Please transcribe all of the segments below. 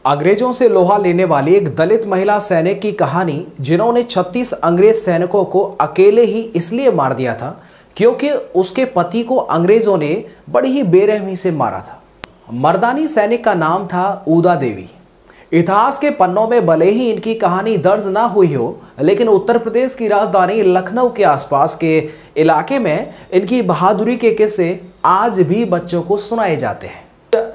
अंग्रेजों से लोहा लेने वाली एक दलित महिला सैनिक की कहानी, जिन्होंने 36 अंग्रेज सैनिकों को अकेले ही इसलिए मार दिया था क्योंकि उसके पति को अंग्रेजों ने बड़ी ही बेरहमी से मारा था। मर्दानी सैनिक का नाम था ऊदा देवी। इतिहास के पन्नों में भले ही इनकी कहानी दर्ज ना हुई हो, लेकिन उत्तर प्रदेश की राजधानी लखनऊ के आसपास के इलाके में इनकी बहादुरी के किस्से आज भी बच्चों को सुनाए जाते हैं।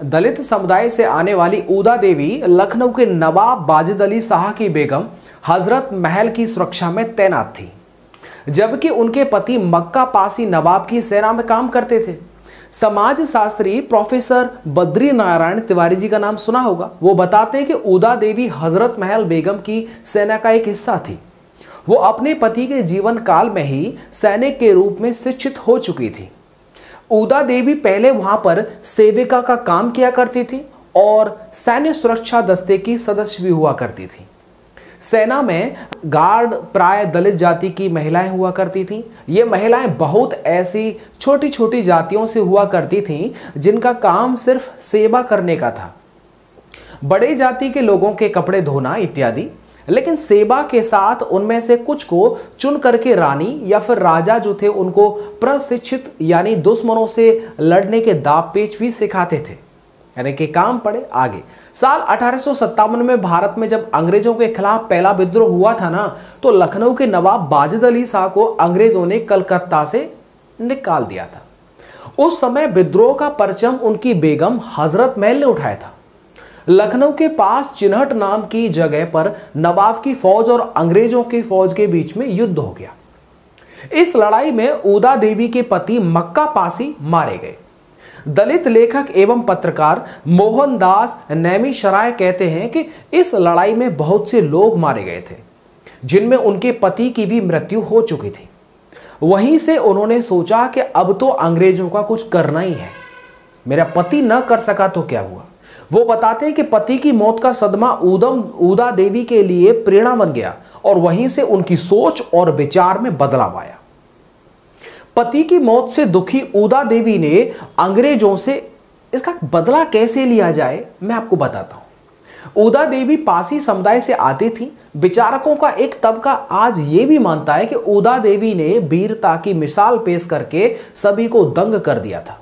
दलित समुदाय से आने वाली ऊदा देवी लखनऊ के नवाब वाजिद अली शाह की बेगम हजरत महल की सुरक्षा में तैनात थी, जबकि उनके पति मक्का पासी नवाब की सेना में काम करते थे। समाज शास्त्री प्रोफेसर बद्री नारायण तिवारी जी का नाम सुना होगा। वो बताते हैं कि ऊदा देवी हजरत महल बेगम की सेना का एक हिस्सा थी। वो अपने पति के जीवन काल में ही सैनिक के रूप में शिक्षित हो चुकी थी। ऊदा देवी पहले वहां पर सेविका का काम किया करती थी और सैन्य सुरक्षा दस्ते की सदस्य भी हुआ करती थी। सेना में गार्ड प्राय दलित जाति की महिलाएं हुआ करती थीं। ये महिलाएं बहुत ऐसी छोटी छोटी जातियों से हुआ करती थीं जिनका काम सिर्फ सेवा करने का था, बड़े जाति के लोगों के कपड़े धोना इत्यादि। लेकिन सेवा के साथ उनमें से कुछ को चुन करके रानी या फिर राजा जो थे उनको प्रशिक्षित यानी दुश्मनों से लड़ने के दाव पेच भी सिखाते थे, यानी कि काम पड़े आगे। साल 1857 में भारत में जब अंग्रेजों के खिलाफ पहला विद्रोह हुआ था ना, तो लखनऊ के नवाब वाजिद अली शाह को अंग्रेजों ने कलकत्ता से निकाल दिया था। उस समय विद्रोह का परचम उनकी बेगम हजरत महल ने उठाया था। लखनऊ के पास चिन्हट नाम की जगह पर नवाब की फौज और अंग्रेजों की फौज के बीच में युद्ध हो गया। इस लड़ाई में ऊदा देवी के पति मक्का पासी मारे गए। दलित लेखक एवं पत्रकार मोहनदास नैमिषराय कहते हैं कि इस लड़ाई में बहुत से लोग मारे गए थे, जिनमें उनके पति की भी मृत्यु हो चुकी थी। वहीं से उन्होंने सोचा कि अब तो अंग्रेजों का कुछ करना ही है, मेरा पति न कर सका तो क्या हुआ। वो बताते हैं कि पति की मौत का सदमा ऊदा देवी के लिए प्रेरणा बन गया और वहीं से उनकी सोच और विचार में बदलाव आया। पति की मौत से दुखी ऊदा देवी ने अंग्रेजों से इसका बदला कैसे लिया जाए मैं आपको बताता हूं। ऊदा देवी पासी समुदाय से आती थी। विचारकों का एक तबका आज ये भी मानता है कि ऊदा देवी ने वीरता की मिसाल पेश करके सभी को दंग कर दिया था।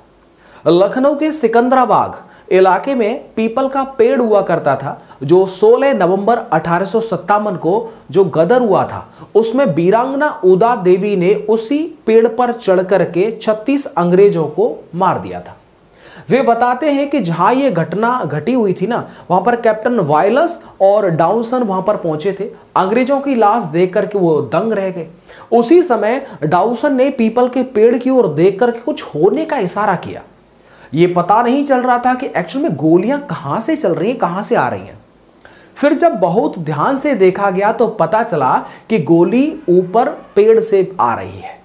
लखनऊ के सिकंदराबाग इलाके में पीपल का पेड़ हुआ करता था, जो 16 नवंबर 1857 को जो गदर हुआ था, उसमें वीरांगना ऊदा देवी ने उसी पेड़ पर चढ़ करके 36 अंग्रेजों को मार दिया था। वे बताते हैं कि जहां ये घटना घटी हुई थी ना, वहां पर कैप्टन वायलस और डाउसन वहां पर पहुंचे थे। अंग्रेजों की लाश देख करके वो दंग रह गए। उसी समय डाउसन ने पीपल के पेड़ की ओर देख करके कुछ होने का इशारा किया। ये पता नहीं चल रहा था कि एक्चुअल में गोलियां कहां से चल रही हैं, कहां से आ रही हैं। फिर जब बहुत ध्यान से देखा गया तो पता चला कि गोली ऊपर पेड़ से आ रही है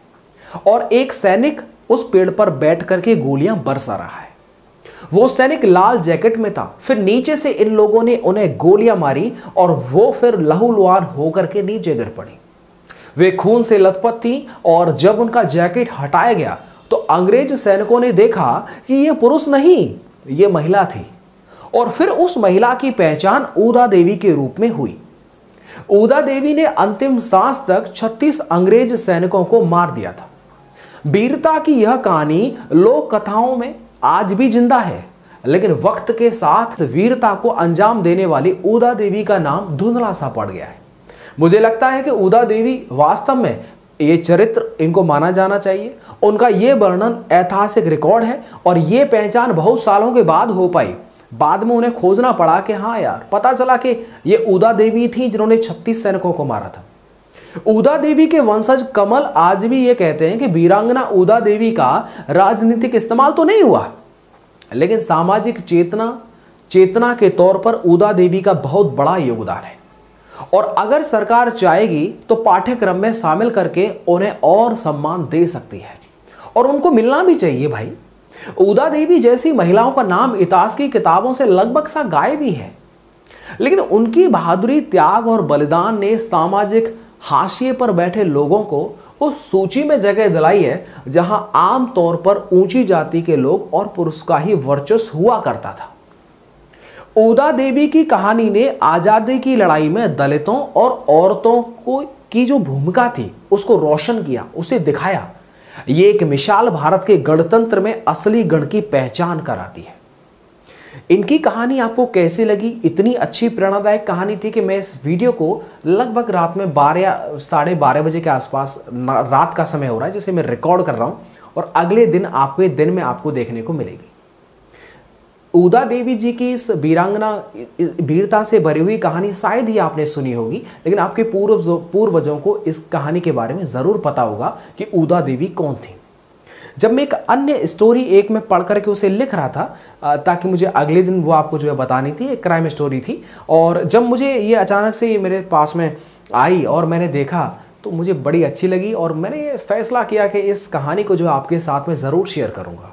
और एक सैनिक उस पेड़ पर बैठ करके गोलियां बरसा रहा है। वो सैनिक लाल जैकेट में था। फिर नीचे से इन लोगों ने उन्हें गोलियां मारी और वो फिर लहूलुहान होकर के नीचे गिर पड़ी। वे खून से लथपथ थी और जब उनका जैकेट हटाया गया तो अंग्रेज सैनिकों ने देखा कि ये पुरुष नहीं, ये महिला थी। और फिर उस महिला की पहचान ऊदा देवी के रूप में हुई। ऊदा देवी ने अंतिम सांस तक 36 अंग्रेज सैनिकों को मार दिया था। वीरता की यह कहानी लोक कथाओं में आज भी जिंदा है, लेकिन वक्त के साथ वीरता को अंजाम देने वाली ऊदा देवी का नाम धुंधला सा पड़ गया है। मुझे लगता है कि ऊदा देवी वास्तव में ये चरित्र इनको माना जाना चाहिए। उनका ये वर्णन ऐतिहासिक रिकॉर्ड है और ये पहचान बहुत सालों के बाद हो पाई। बाद में उन्हें खोजना पड़ा कि हाँ यार, पता चला कि ये ऊदा देवी थी जिन्होंने 36 सैनिकों को मारा था। ऊदा देवी के वंशज कमल आज भी ये कहते हैं कि वीरांगना ऊदा देवी का राजनीतिक इस्तेमाल तो नहीं हुआ, लेकिन सामाजिक चेतना के तौर पर ऊदा देवी का बहुत बड़ा योगदान है और अगर सरकार चाहेगी तो पाठ्यक्रम में शामिल करके उन्हें और सम्मान दे सकती है और उनको मिलना भी चाहिए भाई। ऊदा देवी जैसी महिलाओं का नाम इतिहास की किताबों से लगभग सा गायब ही है, लेकिन उनकी बहादुरी, त्याग और बलिदान ने सामाजिक हाशिए पर बैठे लोगों को उस सूची में जगह दिलाई है जहां आम तौर पर ऊंची जाति के लोग और पुरुष का ही वर्चस्व हुआ करता था। ऊदा देवी की कहानी ने आजादी की लड़ाई में दलितों और औरतों को की जो भूमिका थी उसको रोशन किया, उसे दिखाया। ये एक मिसाल भारत के गणतंत्र में असली गण की पहचान कराती है। इनकी कहानी आपको कैसी लगी? इतनी अच्छी प्रेरणादायक कहानी थी कि मैं इस वीडियो को लगभग रात में 12 या 12:30 बजे के आसपास, रात का समय हो रहा है जिसे मैं रिकॉर्ड कर रहा हूं, और अगले दिन आपके दिन में आपको देखने को मिलेगी। ऊदा देवी जी की इस वीरता से भरी हुई कहानी शायद ही आपने सुनी होगी, लेकिन आपके पूर्वजों को इस कहानी के बारे में ज़रूर पता होगा कि ऊदा देवी कौन थी। जब मैं एक अन्य स्टोरी एक में पढ़ करके उसे लिख रहा था ताकि मुझे अगले दिन वो आपको जो है बतानी थी, एक क्राइम स्टोरी थी, और जब मुझे ये अचानक से ये मेरे पास में आई और मैंने देखा तो मुझे बड़ी अच्छी लगी, और मैंने ये फैसला किया कि इस कहानी को जो आपके साथ में ज़रूर शेयर करूँगा।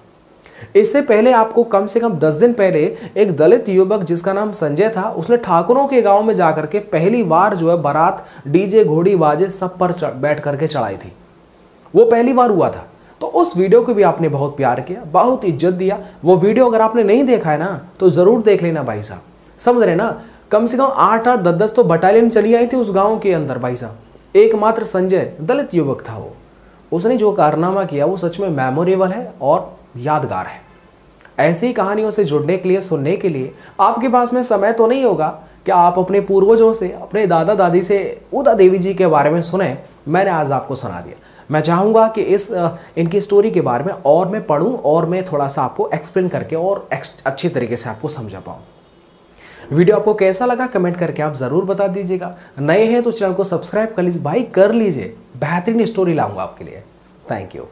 इससे पहले आपको कम से कम 10 दिन पहले एक दलित युवक जिसका नाम संजय था, उसने ठाकुरों के गांव में जाकर के पहली बार जो है बारात, डीजे, घोड़ी बाजे सब पर बैठ करके चढ़ाई थी। वो पहली बार हुआ था। तो उस वीडियो को भी आपने बहुत प्यार किया, बहुत इज्जत दिया। वो वीडियो अगर आपने नहीं देखा है ना तो ज़रूर देख लेना भाई साहब, समझ रहे ना। कम से कम 8-8, 10-10 तो बटालियन चली आई थी उस गाँव के अंदर भाई साहब। एकमात्र संजय दलित युवक था वो, उसने जो कारनामा किया वो सच में मेमोरेबल है और यादगार है। ऐसी ही कहानियों से जुड़ने के लिए, सुनने के लिए आपके पास में समय तो नहीं होगा कि आप अपने पूर्वजों से, अपने दादा दादी से ऊदा देवी जी के बारे में सुने। मैंने आज आपको सुना दिया। मैं चाहूँगा कि इनकी स्टोरी के बारे में और मैं पढ़ूँ और मैं थोड़ा सा आपको एक्सप्लेन करके और अच्छी तरीके से आपको समझा पाऊँ। वीडियो आपको कैसा लगा कमेंट करके आप ज़रूर बता दीजिएगा। नए हैं तो चैनल को सब्सक्राइब कर लीजिए भाई, कर लीजिए। बेहतरीन स्टोरी लाऊंगा आपके लिए। Thank you.